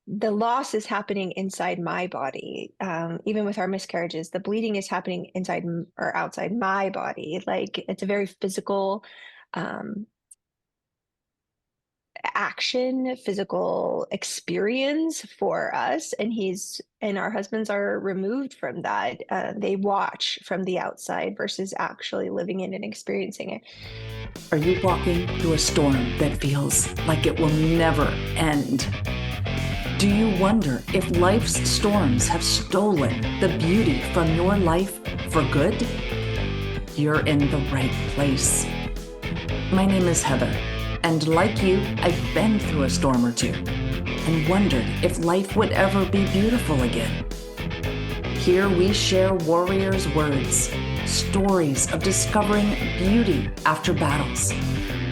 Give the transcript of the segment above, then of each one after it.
the loss is happening inside my body. Even with our miscarriages, the bleeding is happening inside or outside my body. Like it's a very physical um, action, physical experience for us. And our husbands are removed from that. They watch from the outside versus actually living in and experiencing it. Are you walking through a storm that feels like it will never end? Do you wonder if life's storms have stolen the beauty from your life for good? You're in the right place. My name is Heather, and like you, I've been through a storm or two and wondered if life would ever be beautiful again. Here we share warriors' words, stories of discovering beauty after battles,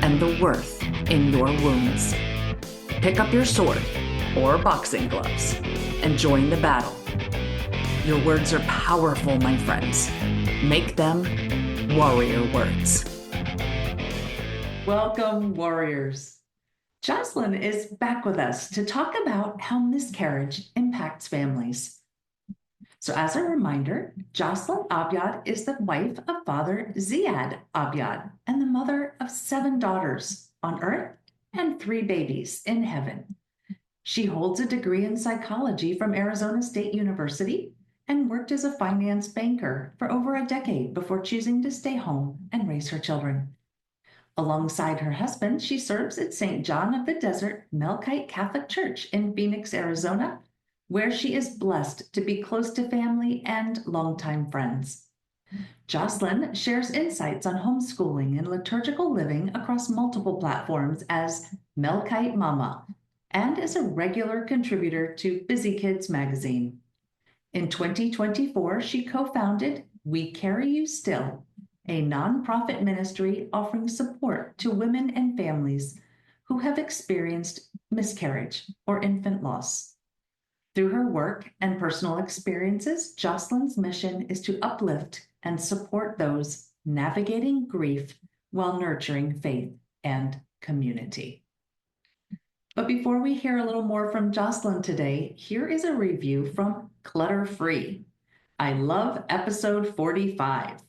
and the worth in your wounds. Pick up your sword or boxing gloves and join the battle. Your words are powerful, my friends. Make them warrior words. Welcome, warriors. Jocelyn is back with us to talk about how miscarriage impacts families. So as a reminder, Jocelyn Abyad is the wife of Father Zyad Abyad and the mother of 7 daughters on earth and 3 babies in heaven. She holds a degree in psychology from Arizona State University and worked as a finance banker for over a decade before choosing to stay home and raise her children. Alongside her husband, she serves at St. John of the Desert Melkite Catholic Church in Phoenix, Arizona, where she is blessed to be close to family and longtime friends. Jocelyn shares insights on homeschooling and liturgical living across multiple platforms as Melkite Mama, and is a regular contributor to Busy Kids magazine. In 2024, she co-founded We Carry You Still, a nonprofit ministry offering support to women and families who have experienced miscarriage or infant loss. Through her work and personal experiences, Jocelyn's mission is to uplift and support those navigating grief while nurturing faith and community. But before we hear a little more from Jocelyn today, here is a review from Clutter Free. I love episode 45.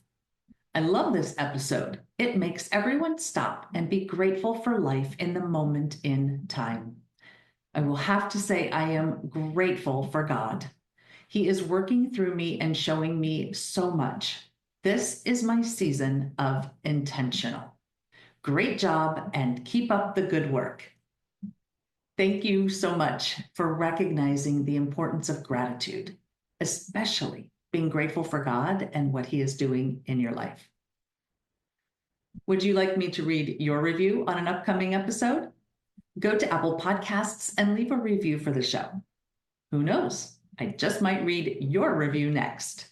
I love this episode. It makes everyone stop and be grateful for life in the moment in time. I will have to say I am grateful for God. He is working through me and showing me so much. This is my season of intentional. Great job and keep up the good work. Thank you so much for recognizing the importance of gratitude, especially being grateful for God and what He is doing in your life. Would you like me to read your review on an upcoming episode? Go to Apple Podcasts and leave a review for the show. Who knows? I just might read your review next.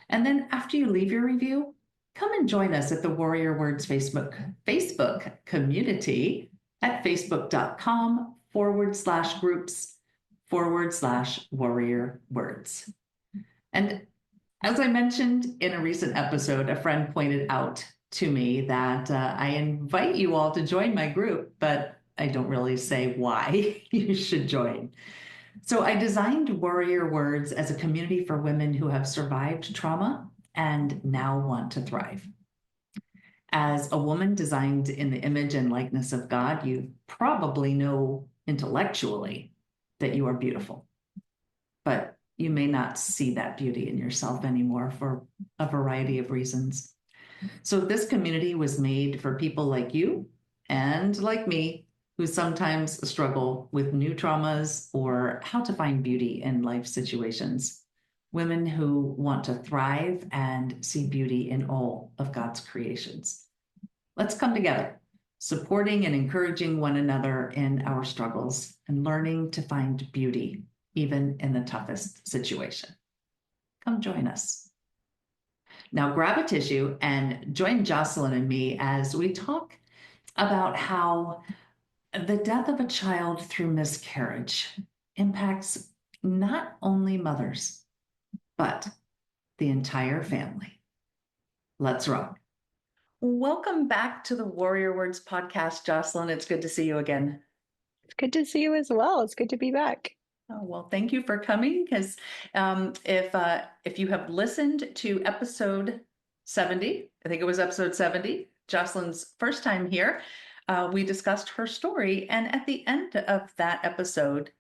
And then after you leave your review, come and join us at the Warrior Words Facebook community at facebook.com/groups/warrior words. And as I mentioned in a recent episode, a friend pointed out to me that I invite you all to join my group, but I don't really say why you should join. So I designed Warrior Words as a community for women who have survived trauma and now want to thrive. As a woman designed in the image and likeness of God, you probably know intellectually that you are beautiful, but you may not see that beauty in yourself anymore for a variety of reasons. So this community was made for people like you and like me, who sometimes struggle with new traumas or how to find beauty in life situations. Women who want to thrive and see beauty in all of God's creations. Let's come together, supporting and encouraging one another in our struggles and learning to find beauty even in the toughest situation. Come join us. Now grab a tissue and join Jocelyn and me as we talk about how the death of a child through miscarriage impacts not only mothers, but the entire family. Let's rock. Welcome back to the Warrior Words podcast, Jocelyn. It's good to see you again. It's good to see you as well. It's good to be back. Oh, well, thank you for coming because if you have listened to episode 70, I think it was episode 70, Jocelyn's first time here, we discussed her story. And at the end of that episode,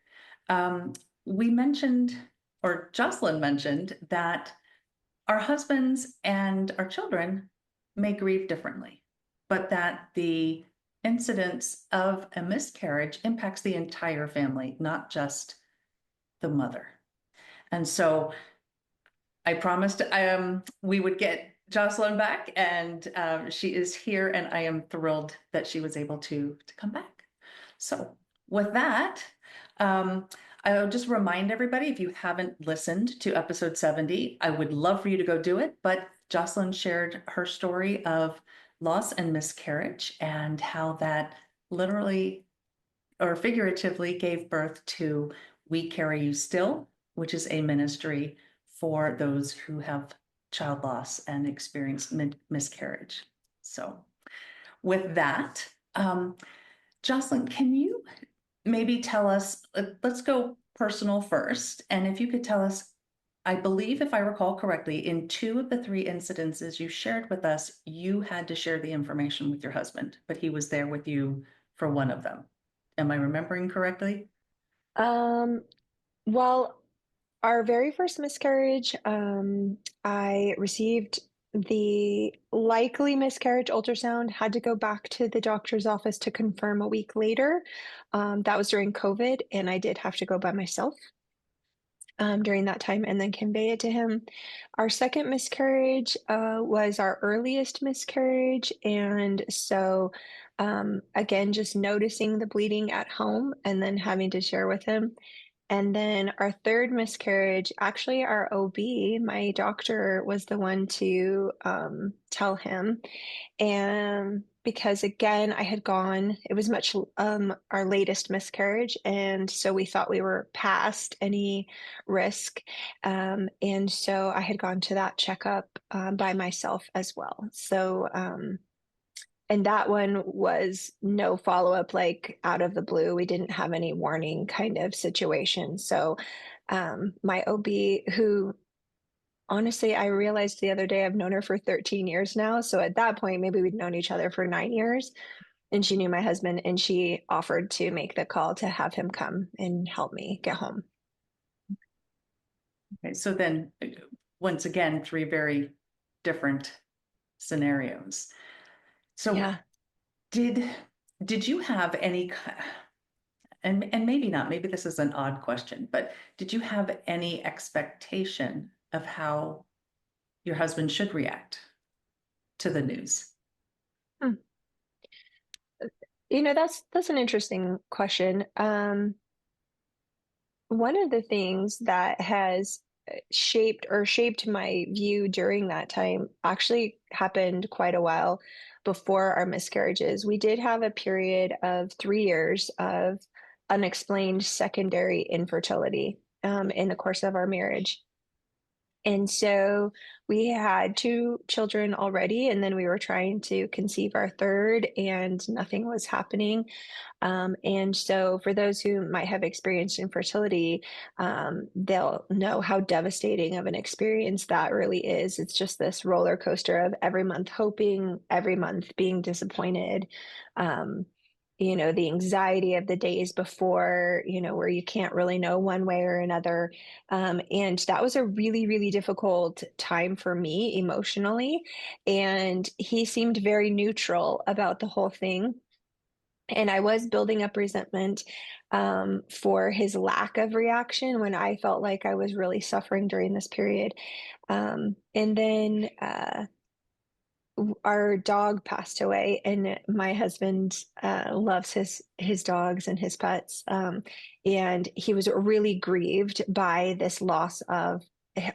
um, we mentioned, or Jocelyn mentioned, that our husbands and our children may grieve differently, but that the incidence of a miscarriage impacts the entire family, not just the mother. And so I promised we would get Jocelyn back, and she is here, and I am thrilled that she was able to come back. So with that, um, I'll just remind everybody, if you haven't listened to episode 70, I would love for you to go do it. But Jocelyn shared her story of loss and miscarriage and how that literally or figuratively gave birth to We Carry You Still, which is a ministry for those who have child loss and experience miscarriage. So, with that, Jocelyn, can you maybe tell us? Let's go personal first. And if you could tell us, I believe, if I recall correctly, in two of the three incidences you shared with us, you had to share the information with your husband, but he was there with you for one of them. Am I remembering correctly? Um, well, our very first miscarriage, I received the likely miscarriage ultrasound, had to go back to the doctor's office to confirm a week later. That was during COVID, and I did have to go by myself during that time and then convey it to him. Our second miscarriage was our earliest miscarriage. And so, again, just noticing the bleeding at home and then having to share with him. And then our third miscarriage, actually, our OB, my doctor, was the one to tell him. And because again, I had gone, it was much our latest miscarriage. And so we thought we were past any risk. And so I had gone to that checkup by myself as well. So, and that one was no follow-up, like out of the blue. We didn't have any warning kind of situation. So my OB, who honestly, I realized the other day I've known her for 13 years now. So at that point, maybe we'd known each other for 9 years. And she knew my husband, and she offered to make the call to have him come and help me get home. Okay, so then once again, three very different scenarios. So Yeah. did did you have any, and maybe not, maybe this is an odd question, but did you have any expectation of how your husband should react to the news? Hmm. That's an interesting question. One of the things that has shaped my view during that time actually happened quite a while before our miscarriages. We did have a period of 3 years of unexplained secondary infertility in the course of our marriage. And so we had two children already, and then we were trying to conceive our third, and nothing was happening. And so, for those who might have experienced infertility, they'll know how devastating of an experience that really is. It's just this roller coaster of every month hoping, every month being disappointed. Um, the anxiety of the days before, where you can't really know one way or another. And that was a really, really difficult time for me emotionally. And he seemed very neutral about the whole thing. And I was building up resentment for his lack of reaction when I felt like I was really suffering during this period. And then our dog passed away, and my husband loves his dogs and his pets, and he was really grieved by this loss of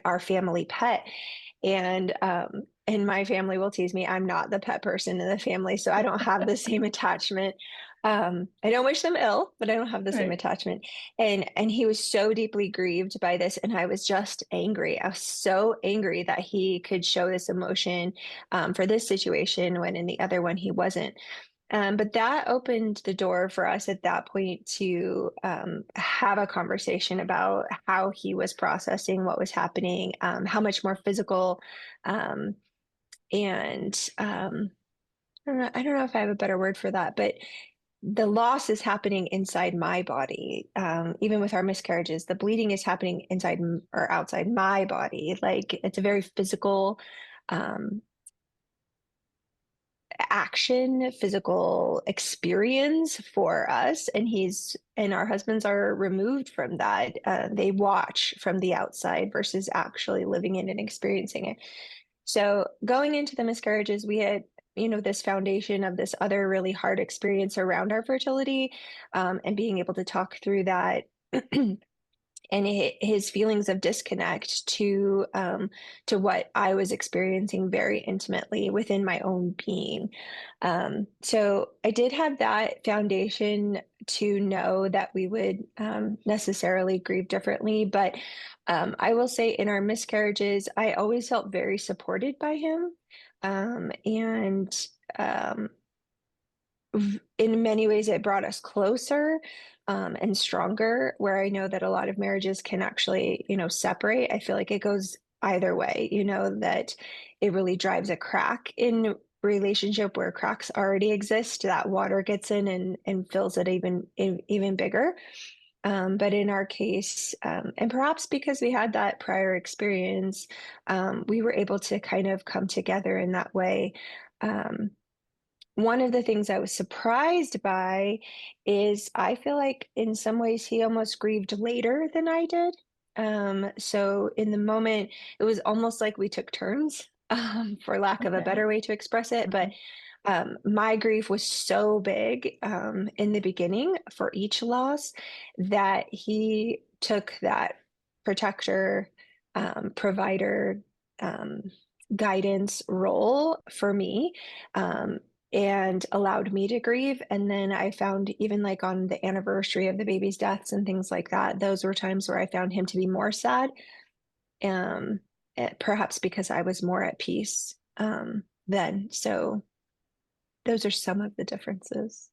our family pet. And my family will tease me, I'm not the pet person in the family, so I don't have the same attachment. I don't wish them ill, but I don't have the same Right. attachment. And he was so deeply grieved by this, and I was just angry. I was so angry that he could show this emotion for this situation when in the other one he wasn't. But that opened the door for us at that point to have a conversation about how he was processing what was happening, how much more physical, um, and I don't know if I have a better word for that, but the loss is happening inside my body. Even with our miscarriages, the bleeding is happening inside or outside my body. Like it's a very physical um, action, physical experience for us. And our husbands are removed from that. They watch from the outside versus actually living it and experiencing it. So going into the miscarriages, we had, this foundation of this other really hard experience around our fertility, and being able to talk through that. And his feelings of disconnect to what I was experiencing very intimately within my own being. So I did have that foundation to know that we would necessarily grieve differently, but I will say in our miscarriages, I always felt very supported by him, and um, in many ways it brought us closer, and stronger, where I know that a lot of marriages can actually, separate. I feel like it goes either way, that it really drives a crack in relationship where cracks already exist, that water gets in and fills it even bigger. But in our case, and perhaps because we had that prior experience, we were able to kind of come together in that way. One of the things I was surprised by is I feel like in some ways he almost grieved later than I did. So in the moment, it was almost like we took turns, for lack of a Okay. better way to express it. But my grief was so big, in the beginning for each loss, that he took that protector, provider, um, guidance role for me, um, and allowed me to grieve. And then I found, even like on the anniversary of the baby's deaths and things like that, those were times where I found him to be more sad, um, perhaps because I was more at peace, then. So those are some of the differences.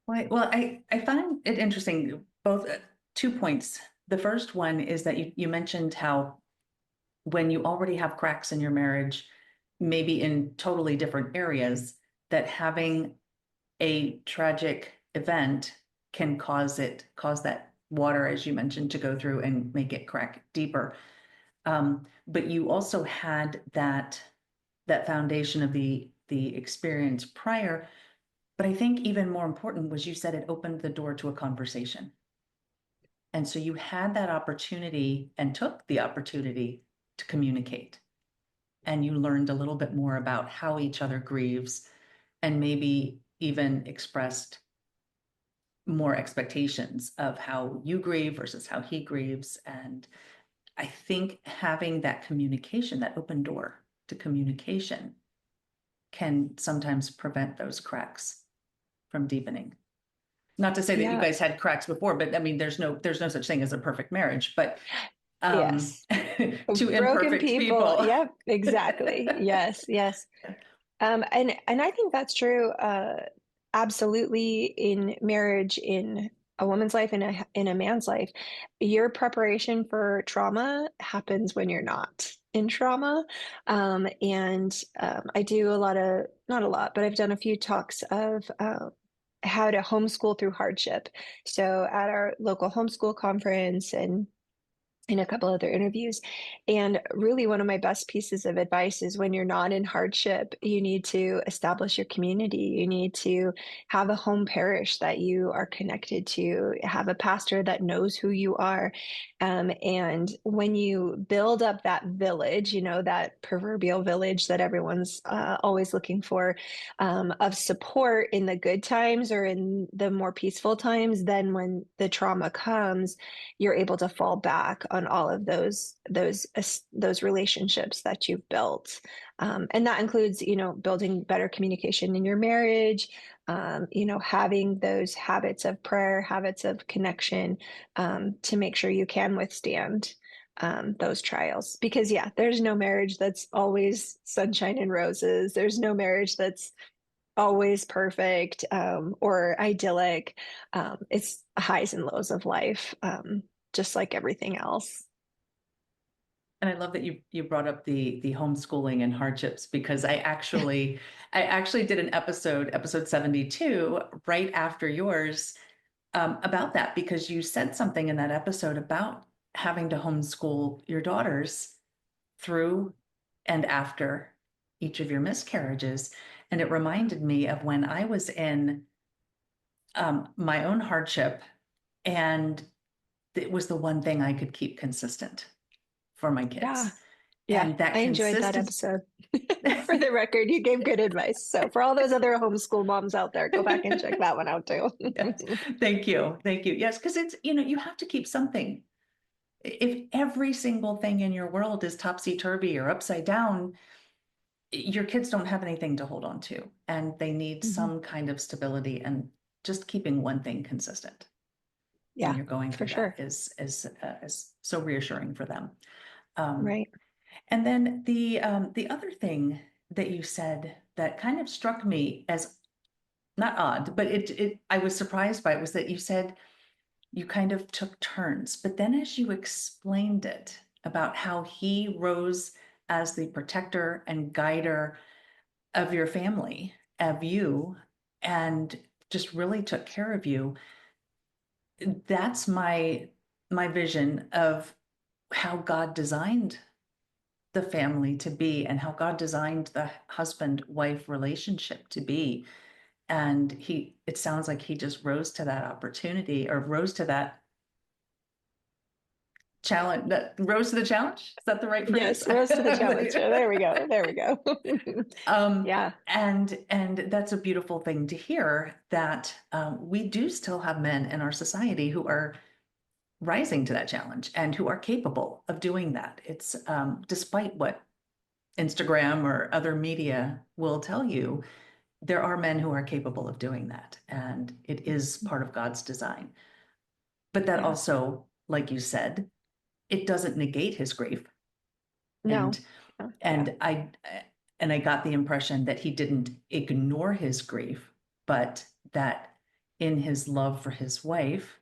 Well, I find it interesting, both 2 points. The first one is that you mentioned how when you already have cracks in your marriage, maybe in totally different areas, that having a tragic event can cause that water, as you mentioned, to go through and make it crack deeper. But you also had that foundation of the experience prior. But I think even more important was you said it opened the door to a conversation. And so you had that opportunity and took the opportunity to communicate. And you learned a little bit more about how each other grieves and maybe even expressed more expectations of how you grieve versus how he grieves. And I think having that communication, that open door to communication, can sometimes prevent those cracks from deepening. Not to say that you Yeah. guys had cracks before, but I mean, there's no such thing as a perfect marriage, but Yes. two Broken imperfect people. people. Yep. Exactly. Yes. Yes. And I think that's true. Absolutely, in marriage, in a woman's life, in a man's life, your preparation for trauma happens when you're not in trauma. And I do a lot of, not a lot, but I've done a few talks of how to homeschool through hardship. So at our local homeschool conference and in a couple other interviews. And really, one of my best pieces of advice is when you're not in hardship, you need to establish your community. You need to have a home parish that you are connected to, have a pastor that knows who you are. And when you build up that village, that proverbial village that everyone's always looking for, of support in the good times or in the more peaceful times, then when the trauma comes, you're able to fall back on all of those relationships that you've built, and that includes building better communication in your marriage, having those habits of prayer, habits of connection, to make sure you can withstand those trials. Because yeah, there's no marriage that's always sunshine and roses. There's no marriage that's always perfect or idyllic. It's highs and lows of life, just like everything else. And I love that you brought up the homeschooling and hardships because I actually did an episode 72, right after yours, about that because you said something in that episode about having to homeschool your daughters through and after each of your miscarriages. And it reminded me of when I was in my own hardship, and it was the one thing I could keep consistent for my Yeah. kids. Yeah. And I that enjoyed that consistency. episode. For the record, you gave good advice. So for all those other homeschool moms out there, go back and check that one out too. Yes. Thank you. Thank you. Yes, because you have to keep something. If every single thing in your world is topsy-turvy or upside down, your kids don't have anything to hold on to, and they need Mhm. some kind of stability, and just keeping one thing consistent when Yeah, you're going for through that sure. is so reassuring for them. Um, Right. and then the other thing that you said that kind of struck me as not odd, but it I was surprised by it was that you said you kind of took turns. But then as you explained it about how he rose as the protector and guider of your family, of you, and just really took care of you, that's my vision of how God designed the family to be and how God designed the husband-wife relationship to be. And it sounds like he just rose to that opportunity or rose to that challenge, that rose to the challenge. Is that the right phrase? Yes, rose to the challenge. There we go. There we go. um, Yeah. and that's a beautiful thing to hear that we do still have men in our society who are rising to that challenge and who are capable of doing that. It's despite what Instagram or other media will tell you, there are men who are capable of doing that, and it is part of God's design. But that Yeah. also, like you said, it doesn't negate his grief. No. And Yeah. and I got the impression that he didn't ignore his grief, but that in his love for his wife,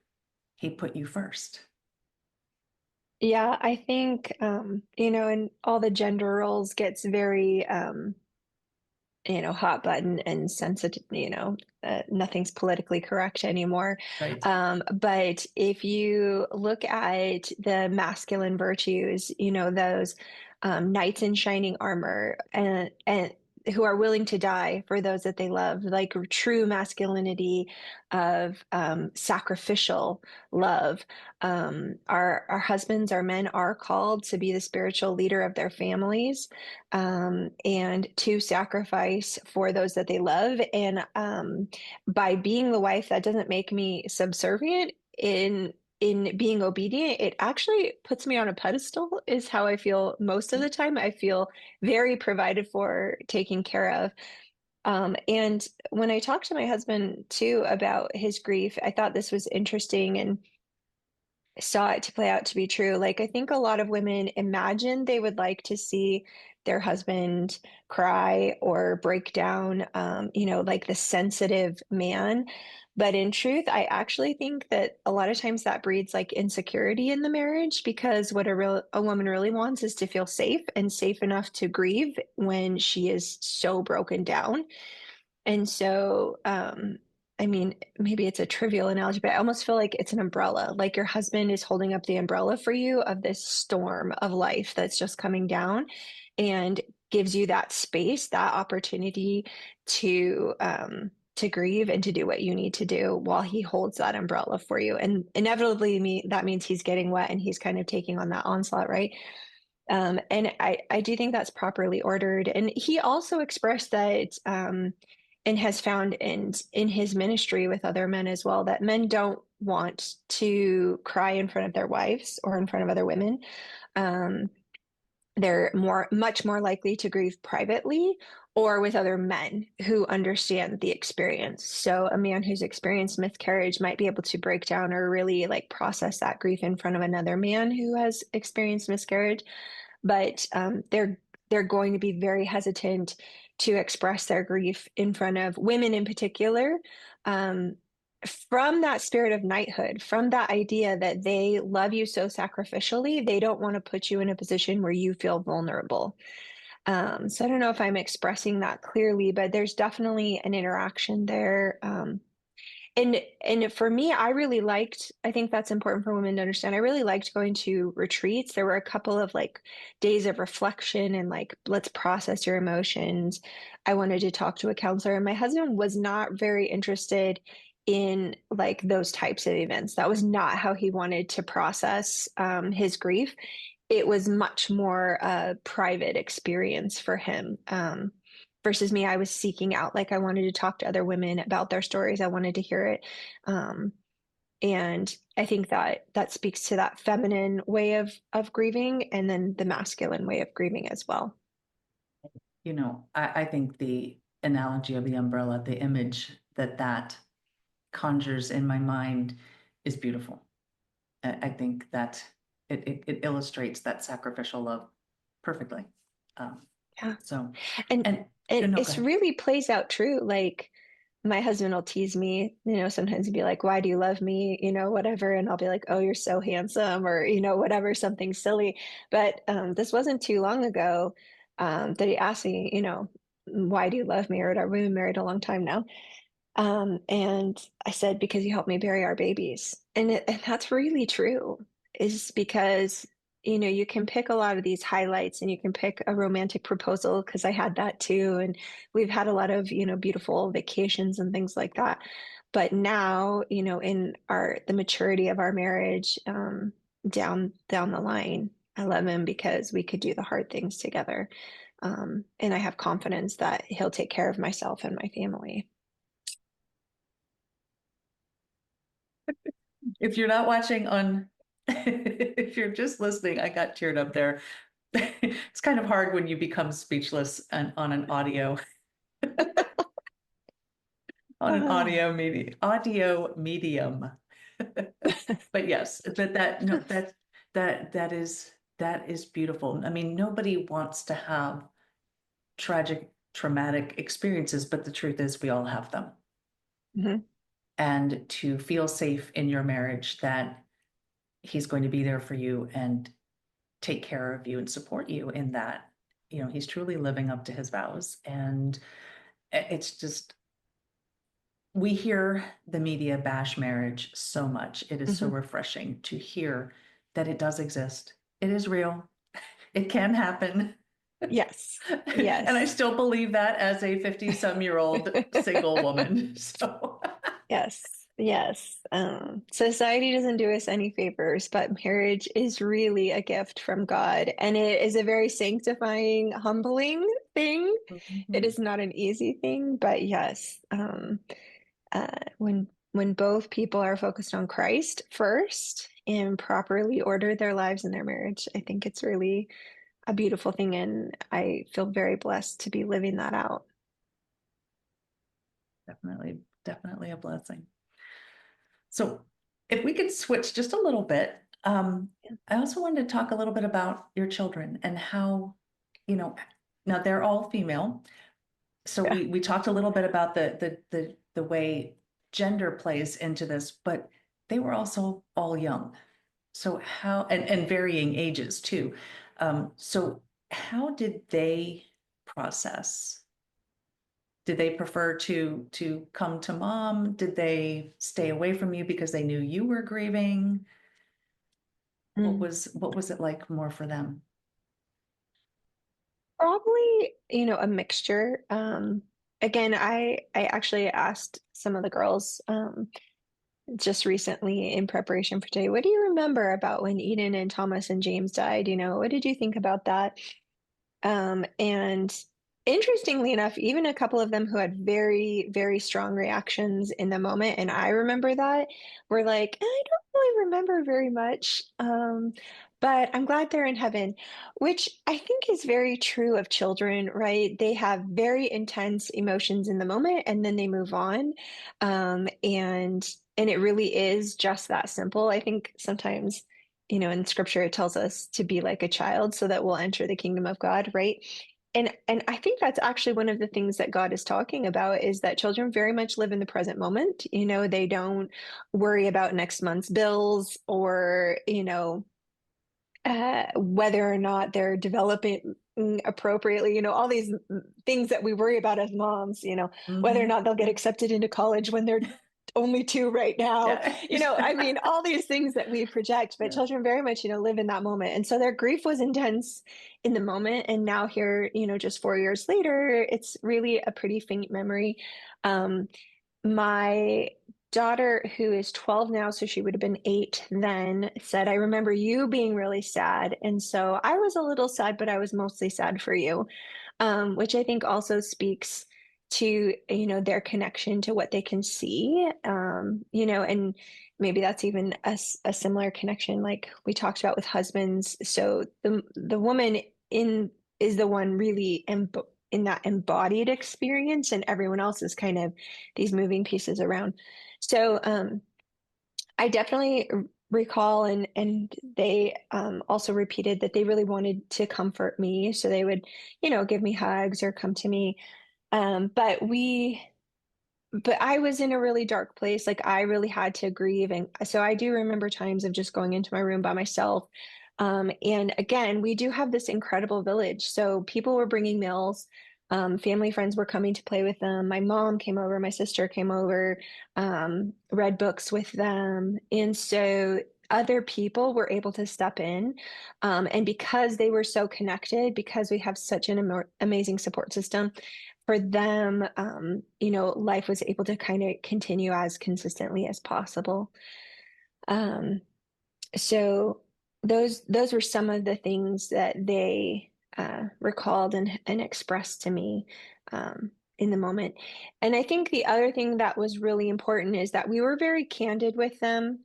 he put you first. Yeah, I think and all the gender roles gets very hot button and sensitive, nothing's politically correct anymore. Right. But if you look at the masculine virtues, those knights in shining armor and who are willing to die for those that they love, like true masculinity of sacrificial love. Our husbands, our men are called to be the spiritual leader of their families and to sacrifice for those that they love. And by being the wife, that doesn't make me subservient in being obedient. It actually puts me on a pedestal, is how I feel most of the time. I feel very provided for, taken care of. And when I talked to my husband too about his grief, I thought this was interesting and saw it to play out to be true. Like, I think a lot of women imagine they would like to see their husband cry or break down, like the sensitive man. But in truth, I actually think that a lot of times that breeds like insecurity in the marriage because what a woman really wants is to feel safe and safe enough to grieve when she is so broken down. And so, I mean, maybe it's a trivial analogy, but I almost feel like it's an umbrella. Like your husband is holding up the umbrella for you of this storm of life that's just coming down and gives you that space, that opportunity to grieve and to do what you need to do while he holds that umbrella for you. And inevitably that means he's getting wet and he's kind of taking on that onslaught, right? And I do think that's properly ordered. And he also expressed that and has found in his ministry with other men as well that men don't want to cry in front of their wives or in front of other women. Um, they're much more likely to grieve privately or with other men who understand the experience. So a man who's experienced miscarriage might be able to break down or really like process that grief in front of another man who has experienced miscarriage, but they're going to be very hesitant to express their grief in front of women in particular. Um, from that spirit of knighthood, from that idea that they love you so sacrificially, they don't want to put you in a position where you feel vulnerable. So I don't know if I'm expressing that clearly, but there's definitely an interaction there. And for me, I really liked, I think that's important for women to understand. I really liked going to retreats. There were a couple of like days of reflection and like, let's process your emotions. I wanted to talk to a counselor, and my husband was not very interested in like those types of events. That was not how he wanted to process his grief. It was much more a private experience for him. Versus me, I was seeking out, like I wanted to talk to other women about their stories. I wanted to hear it. Um, and I think that that speaks to that feminine way of grieving, and then the masculine way of grieving as well. I think the analogy of the umbrella, the image that conjures in my mind is beautiful. I think that it illustrates that sacrificial love perfectly. Um, Yeah. so, And and it no, go it's ahead. really plays out true. Like my husband will tease me, sometimes he'd be like, "Why do you love me?" Whatever. And I'll be like, "Oh, you're so handsome," or, whatever, something silly. But this wasn't too long ago that he asked me, "Why do you love me?" or whatever. We've been married a long time now. And I said, because you helped me bury our babies. And that's really true, is because, you can pick a lot of these highlights and you can pick a romantic proposal, because I had that too. And we've had a lot of, beautiful vacations and things like that. But now, in the maturity of our marriage, down the line, I love him because we could do the hard things together. And I have confidence that he'll take care of myself and my family. If you're not watching on, if you're just listening, I got teared up there. It's kind of hard when you become speechless on an audio Ah. audio medium. But yes, that no that is beautiful. I mean, nobody wants to have tragic, traumatic experiences, but the truth is we all have them. Mhm. And to feel safe in your marriage that he's going to be there for you and take care of you and support you in that, he's truly living up to his vows. And it's just, we hear the media bash marriage so much. It is so Mhm. refreshing to hear that it does exist. It is real. It can happen. Yes. And I Yes. still believe that as a 50-some-year-old single woman. So Yes. Yes. Society doesn't do us any favors, but marriage is really a gift from God, and it is a very sanctifying, humbling thing. It mhm. is not an easy thing, but yes, when both people are focused on Christ first and properly order their lives and their marriage, I think it's really a beautiful thing, and I feel very blessed to be living that out. Definitely a blessing. So if we could switch just a little bit, I also wanted to talk a little bit about your children and how, you know, now they're all female. So Yeah. we talked a little bit about the way gender plays into this, but they were also all young. So how and varying ages too. So how did they process? Did they prefer to come to mom? Did they stay away from you because they knew you were grieving? Mm. What was it like more for them? Probably, a mixture. Again, I actually asked some of the girls just recently in preparation for today, what do you remember about when Eden and Thomas and James died? What did you think about that? And interestingly enough, even a couple of them who had very, very strong reactions in the moment, and I remember that, were like, I don't really remember very much. But I'm glad they're in heaven, which I think is very true of children, right? They have very intense emotions in the moment and then they move on. And it really is just that simple. I think sometimes in scripture, it tells us to be like a child so that we'll enter the kingdom of God, right? And I think that's actually one of the things that God is talking about is that children very much live in the present moment. They don't worry about next month's bills or, whether or not they're developing appropriately, all these things that we worry about as moms, whether or Mhm. not they'll get accepted into college when they're only two right now, Yeah. I mean, all these things that we project, but Yeah. children very much, live in that moment. And so their grief was intense in the moment. And now here, just 4 years later, it's really a pretty faint memory. Um, my daughter, who is 12 now, so she would have been 8 then, said, I remember you being really sad. And so I was a little sad, but I was mostly sad for you, which I think also speaks to, their connection to what they can see, and maybe that's even a similar connection like we talked about with husbands. So the woman in is the one really in that embodied experience, and everyone else is kind of these moving pieces around. So I definitely recall, and they also repeated that they really wanted to comfort me. So they would, give me hugs or come to me. But I was in a really dark place. Like I really had to grieve. And so I do remember times of just going into my room by myself. And again, we do have this incredible village. So people were bringing meals. Family friends were coming to play with them. My mom came over, my sister came over, read books with them. And so other people were able to step in. And because they were so connected, because we have such an amazing support system, for them, life was able to kind of continue as consistently as possible. Um, so those were some of the things that they recalled and expressed to me in the moment. And I think the other thing that was really important is that we were very candid with them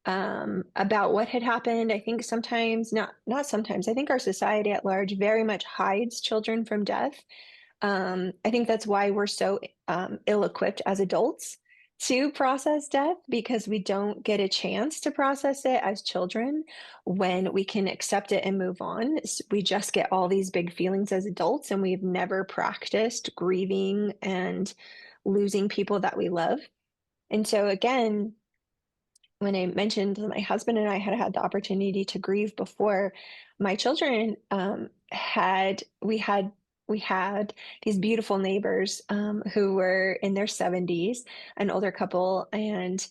about what had happened. I think sometimes, not sometimes, I think our society at large very much hides children from death. I think that's why we're so ill-equipped as adults to process death because we don't get a chance to process it as children when we can accept it and move on. We just get all these big feelings as adults, and we've never practiced grieving and losing people that we love. And so, again, when I mentioned that my husband and I had the opportunity to grieve before my children, we had these beautiful neighbors who were in their 70s, an older couple, and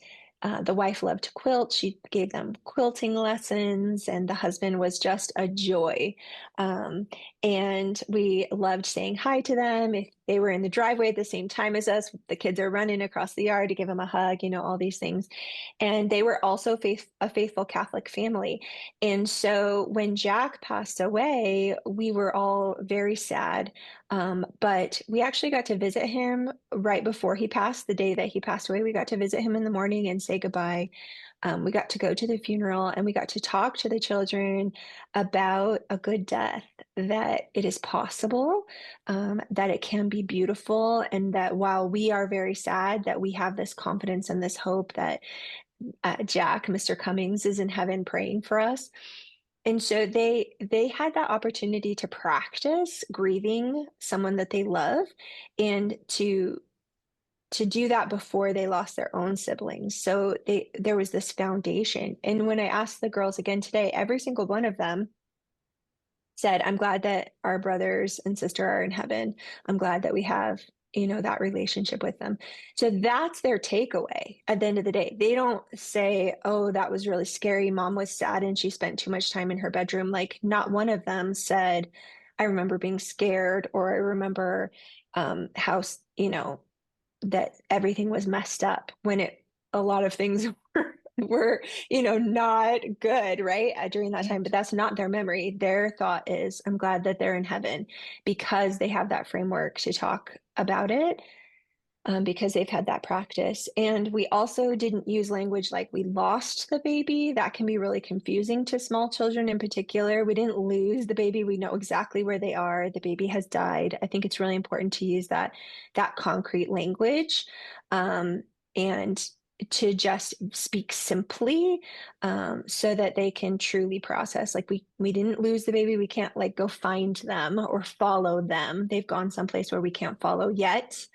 the wife loved to quilt. She gave them quilting lessons, and the husband was just a joy. Um, and we loved saying hi to them. If they were in the driveway at the same time as us, the kids are running across the yard to give them a hug, all these things. And they were also a faithful Catholic family. And so when Jack passed away, we were all very sad. But we actually got to visit him right before he passed, the day that he passed away. We got to visit him in the morning and say goodbye. We got to go to the funeral and we got to talk to the children about a good death, that it is possible, that it can be beautiful, and that while we are very sad, that we have this confidence and this hope that Jack, Mr. Cummings, is in heaven praying for us. And so they had that opportunity to practice grieving someone that they love and to do that before they lost their own siblings. So there was this foundation. And when I asked the girls again today, every single one of them said, I'm glad that our brothers and sister are in heaven. I'm glad that we have, that relationship with them. So that's their takeaway at the end of the day. They don't say, oh, that was really scary. Mom was sad and she spent too much time in her bedroom. Like, not one of them said, I remember being scared, or I remember how, that everything was messed up when a lot of things were, not good, right? During that time, Right. but that's not their memory. Their thought is, I'm glad that they're in heaven because they have that framework to talk about it, because they've had that practice. And we also didn't use language like we lost the baby. That can be really confusing to small children in particular. We didn't lose the baby. We know exactly where they are. The baby has died. I think it's really important to use that concrete language. And to just speak simply, so that they can truly process. Like we didn't lose the baby. We can't like go find them or follow them. They've gone someplace where we can't follow yet.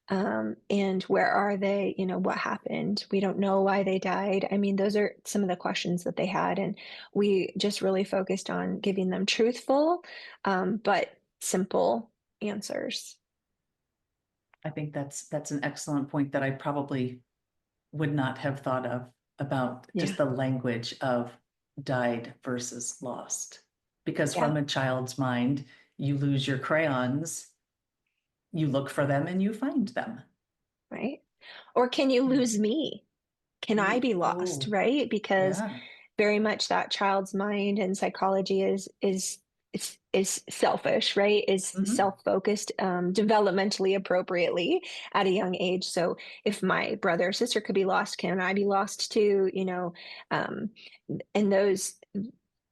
And where are they? You know, what happened? We don't know why they died. I mean, those are some of the questions that they had. And we just really focused on giving them truthful, but simple answers. I think that's an excellent point that I probably would not have thought of about just Yeah. the language of died versus lost. Because Yeah. from a child's mind, you lose your crayons, you look for them and you find them. Right. Or can you Yeah. lose me? Can I Ooh, be lost? oh, Right? Because yeah. very much that child's mind and psychology is selfish, right? Is Hmm. self-focused, developmentally appropriately at a young age. So if my brother or sister could be lost, can I be lost too? You know, um, and those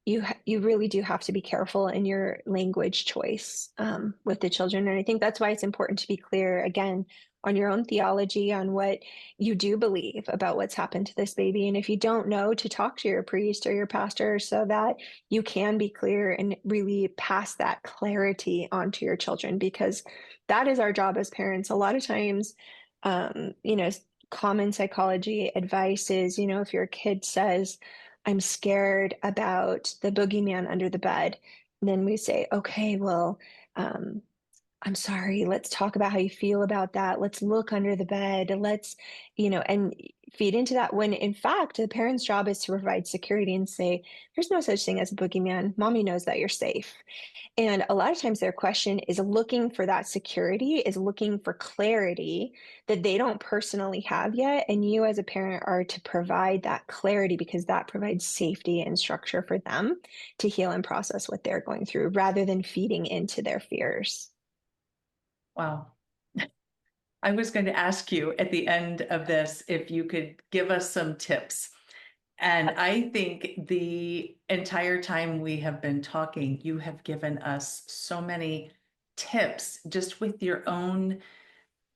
you really do have to be careful in your language choice, with the children. And I think that's why it's important to be clear again on your own theology, on what you do believe about what's happened to this baby. And if you don't know, to talk to your priest or your pastor so that you can be clear and really pass that clarity onto your children, because that is our job as parents. A lot of times, you know, common psychology advice is, you know, if your kid says, I'm scared about the boogeyman under the bed, then we say, okay, well, um, I'm sorry. Let's talk about how you feel about that. Let's look under the bed. Let's, you know, and feed into that, when in fact, the parent's job is to provide security and say, there's no such thing as a boogeyman. Mommy knows that you're safe. And a lot of times their question is looking for that security, is looking for clarity that they don't personally have yet. And you as a parent are to provide that clarity, because that provides safety and structure for them to heal and process what they're going through rather than feeding into their fears. Wow. I was going to ask you at the end of this if you could give us some tips. And I think the entire time we have been talking, you have given us so many tips just with your own,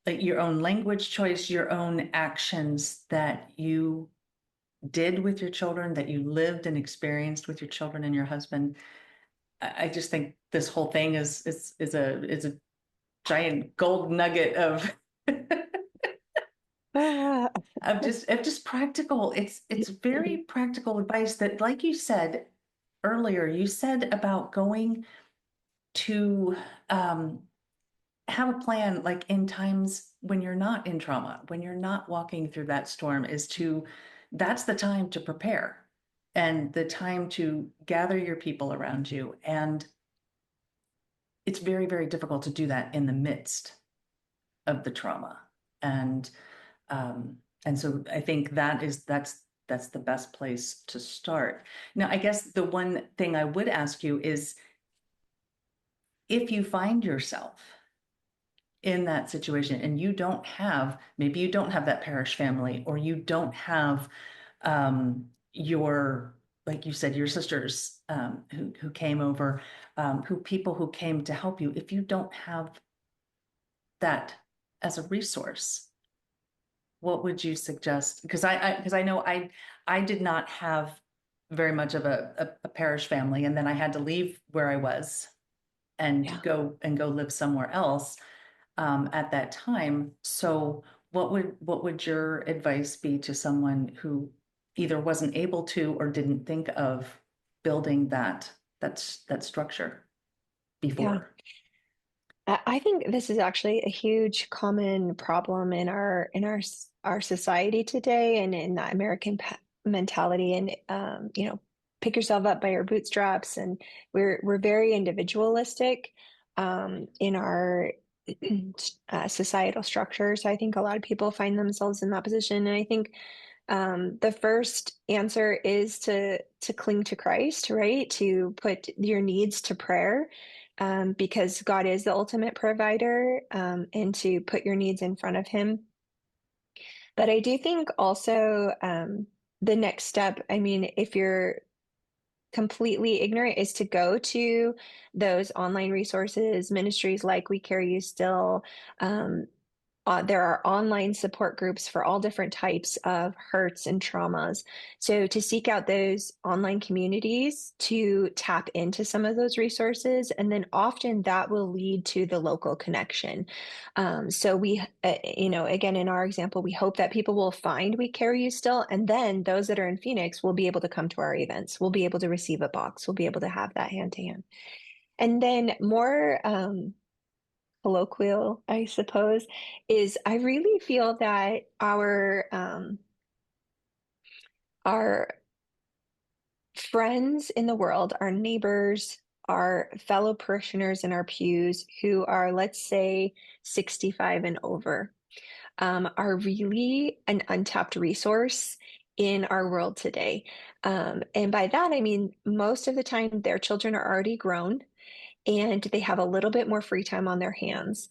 like your own language choice, your own actions that you did with your children, that you lived and experienced with your children and your husband. I just think this whole thing is a giant gold nugget of Ah, of just practical. It's very practical advice that, like you said earlier, you said about going to have a plan like in times when you're not in trauma, when you're not walking through that storm, that's the time to prepare and the time to gather your people around you. And it's very, very difficult to do that in the midst of the trauma. And um, and so I think that's the best place to start. Now, I guess the one thing I would ask you is if you find yourself in that situation and maybe you don't have that parish family, or you don't have your, like you said, your sisters who came over, people who came to help you, if you don't have that as a resource, what would you suggest? Because I know I did not have very much of a parish family, and then I had to leave where I was and yeah. go live somewhere else at that time. So what would your advice be to someone who either wasn't able to or didn't think of building that structure Yeah. before? I think this is actually a huge common problem in our society today, and in that American mentality. And you know, pick yourself up by your bootstraps. And we're very individualistic, in our societal structure. So I think a lot of people find themselves in that position. And I think the first answer is to cling to Christ, right? To put your needs to prayer, because God is the ultimate provider, and to put your needs in front of Him. But I do think also, the next step, I mean, if you're completely ignorant, is to go to those online resources, ministries like We Care You Still, there are online support groups for all different types of hurts and traumas. So to seek out those online communities to tap into some of those resources, and then often that will lead to the local connection. So again, in our example, we hope that people will find We Carry You Still, and then those that are in Phoenix will be able to come to our events. We'll be able to receive a box. We'll be able to have that hand to hand. And then more colloquial, I suppose, is I really feel that our friends in the world, our neighbors, our fellow parishioners in our pews who are, let's say, 65 and over, are really an untapped resource in our world today. And by that, I mean, most of the time their children are already grown and they have a little bit more free time on their hands.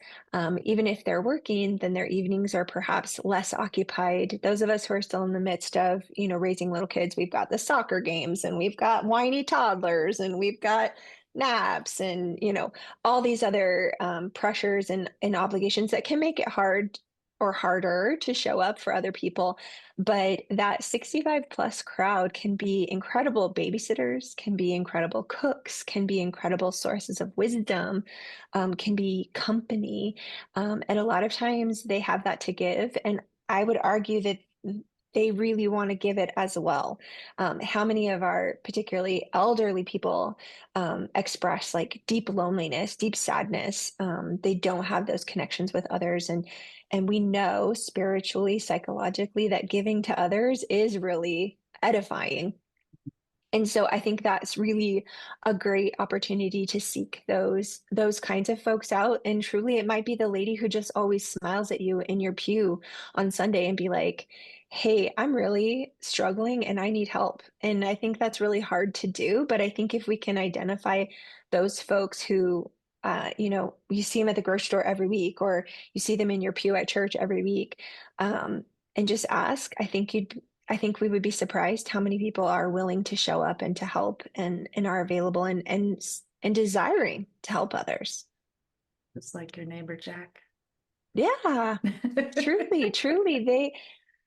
Even if they're working, then their evenings are perhaps less occupied. Those of us who are still in the midst of, raising little kids, we've got the soccer games and we've got whiny toddlers and we've got naps and, all these other pressures and obligations that can make it hard or harder to show up for other people. But that 65 plus crowd can be incredible babysitters, can be incredible cooks, can be incredible sources of wisdom, can be company. And a lot of times they have that to give. And I would argue that they really want to give it as well. How many of our particularly elderly people express like deep loneliness, deep sadness? They don't have those connections with others, and we know spiritually, psychologically, that giving to others is really edifying. And so I think that's really a great opportunity to seek those kinds of folks out. And truly, it might be the lady who just always smiles at you in your pew on Sunday and be like, "Hey, I'm really struggling and I need help." And I think that's really hard to do, but I think if we can identify those folks who you see them at the grocery store every week, or you see them in your pew at church every week, and just ask, I think we would be surprised how many people are willing to show up and to help and are available and desiring to help others. It's like your neighbor Jack. Yeah, truly, truly.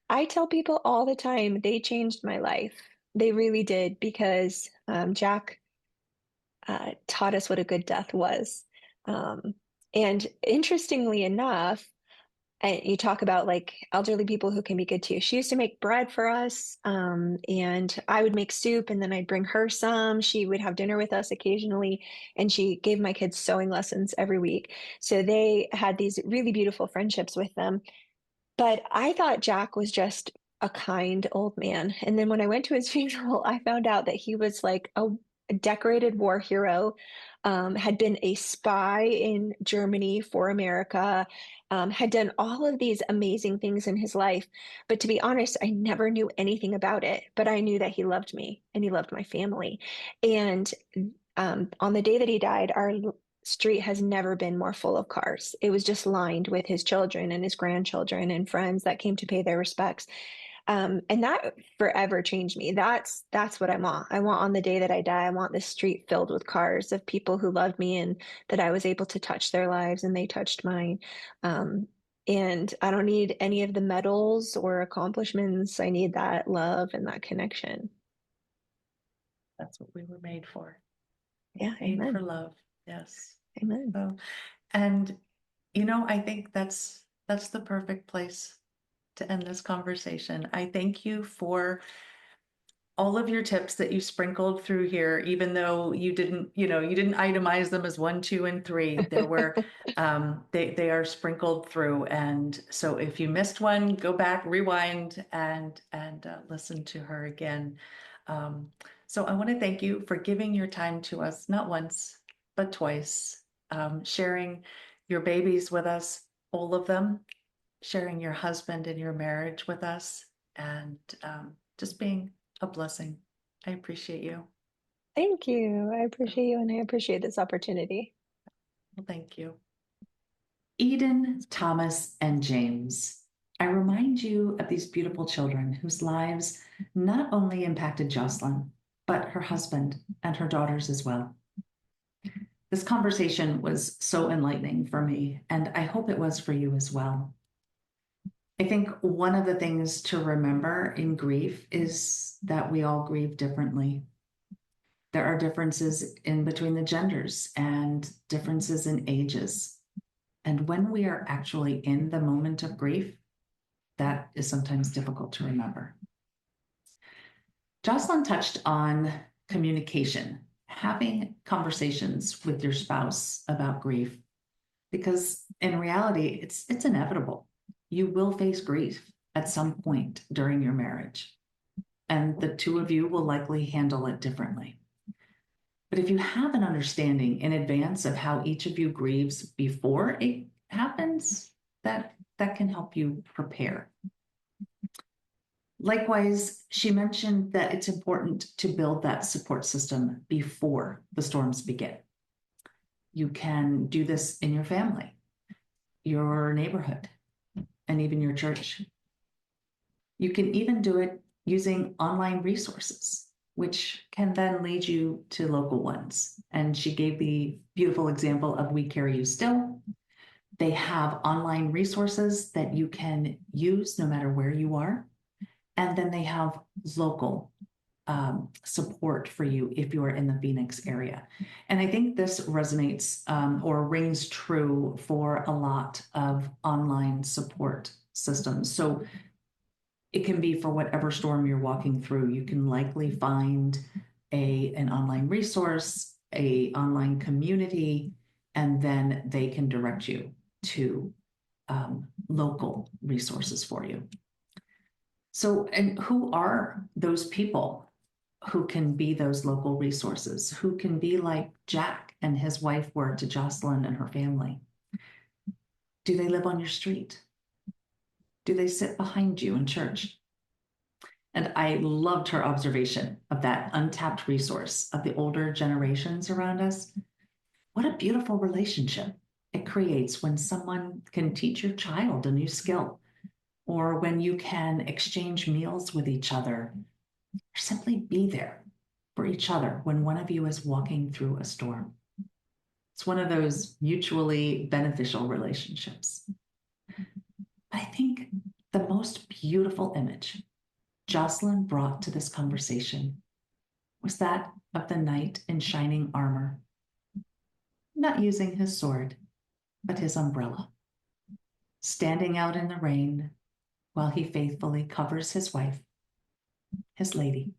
I tell people all the time, they changed my life. They really did because Jack taught us what a good death was. Um, and interestingly enough, and you talk about like elderly people who can be good to you. She used to make bread for us, and I would make soup, and then I'd bring her some. She would have dinner with us occasionally, and she gave my kids sewing lessons every week. So they had these really beautiful friendships with them. But I thought Jack was just a kind old man. And then when I went to his funeral, I found out that he was like a decorated war hero, had been a spy in Germany for America, had done all of these amazing things in his life. But to be honest, I never knew anything about it. But I knew that he loved me and he loved my family. And on the day that he died, our street has never been more full of cars. It was just lined with his children and his grandchildren and friends that came to pay their respects. And that forever changed me. That's what I want. I want on the day that I die, I want this street filled with cars of people who loved me and that I was able to touch their lives and they touched mine. And I don't need any of the medals or accomplishments. I need that love and that connection. That's what we were made for. Yeah, Made for amen. love. Yes. Amen. So, and I think that's the perfect place to end this conversation. I thank you for all of your tips that you sprinkled through here, even though you didn't itemize them as 1, 2, and 3. There were they are sprinkled through. And so if you missed one, go back, rewind, and listen to her again. So I want to thank you for giving your time to us, not once, but twice, sharing your babies with us, all of them, sharing your husband and your marriage with us, and just being a blessing. I appreciate you. Thank you. I appreciate you and I appreciate this opportunity. Well, thank you. Eden, Thomas, and James. I remind you of these beautiful children whose lives not only impacted Jocelyn, but her husband and her daughters as well. This conversation was so enlightening for me, and I hope it was for you as well. I think one of the things to remember in grief is that we all grieve differently. There are differences in between the genders and differences in ages. And when we are actually in the moment of grief, that is sometimes difficult to remember. Jocelyn touched on communication, having conversations with your spouse about grief, because in reality, it's inevitable. You will face grief at some point during your marriage, and the two of you will likely handle it differently. But if you have an understanding in advance of how each of you grieves before it happens, that can help you prepare. Likewise, she mentioned that it's important to build that support system before the storms begin. You can do this in your family, your neighborhood, and even your church. You can even do it using online resources, which can then lead you to local ones. And she gave the beautiful example of We Carry You Still. They have online resources that you can use no matter where you are. And then they have local support for you if you are in the Phoenix area. And I think this resonates or rings true for a lot of online support systems. So it can be for whatever storm you're walking through. You can likely find an online resource, an online community, and then they can direct you to local resources for you. So, and who are those people who can be those local resources, who can be like Jack and his wife were to Jocelyn and her family? Do they live on your street? Do they sit behind you in church? And I loved her observation of that untapped resource of the older generations around us. What a beautiful relationship it creates when someone can teach your child a new skill, or when you can exchange meals with each other, or simply be there for each other when one of you is walking through a storm. It's one of those mutually beneficial relationships. But I think the most beautiful image Jocelyn brought to this conversation was that of the knight in shining armor, not using his sword, but his umbrella, standing out in the rain while he faithfully covers his wife, his lady,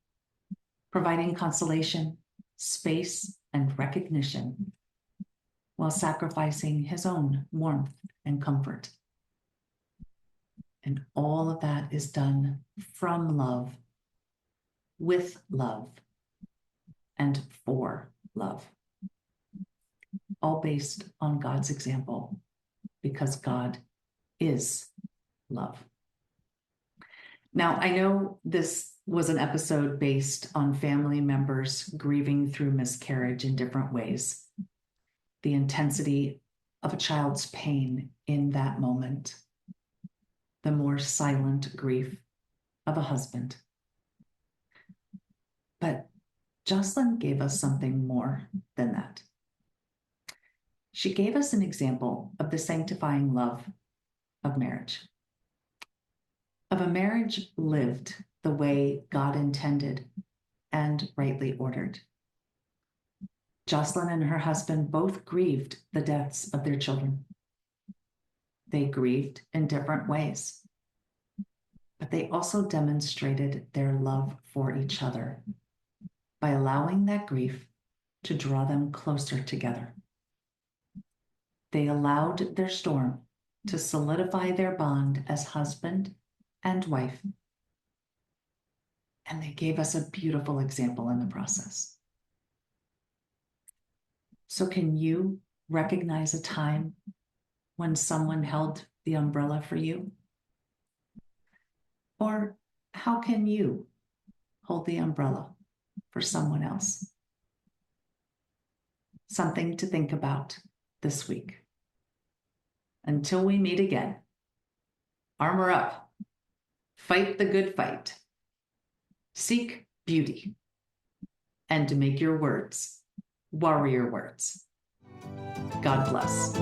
providing consolation, space, and recognition, while sacrificing his own warmth and comfort. And all of that is done from love, with love, and for love, all based on God's example, because God is love. Now, I know this was an episode based on family members grieving through miscarriage in different ways, the intensity of a child's pain in that moment, the more silent grief of a husband. But Jocelyn gave us something more than that. She gave us an example of the sanctifying love of marriage, of a marriage lived the way God intended and rightly ordered. Jocelyn and her husband both grieved the deaths of their children. They grieved in different ways, but they also demonstrated their love for each other by allowing that grief to draw them closer together. They allowed their storm to solidify their bond as husband and wife. And they gave us a beautiful example in the process. So can you recognize a time when someone held the umbrella for you? Or how can you hold the umbrella for someone else? Something to think about this week. Until we meet again, armor up, fight the good fight, seek beauty, and to make your words warrior words. God bless.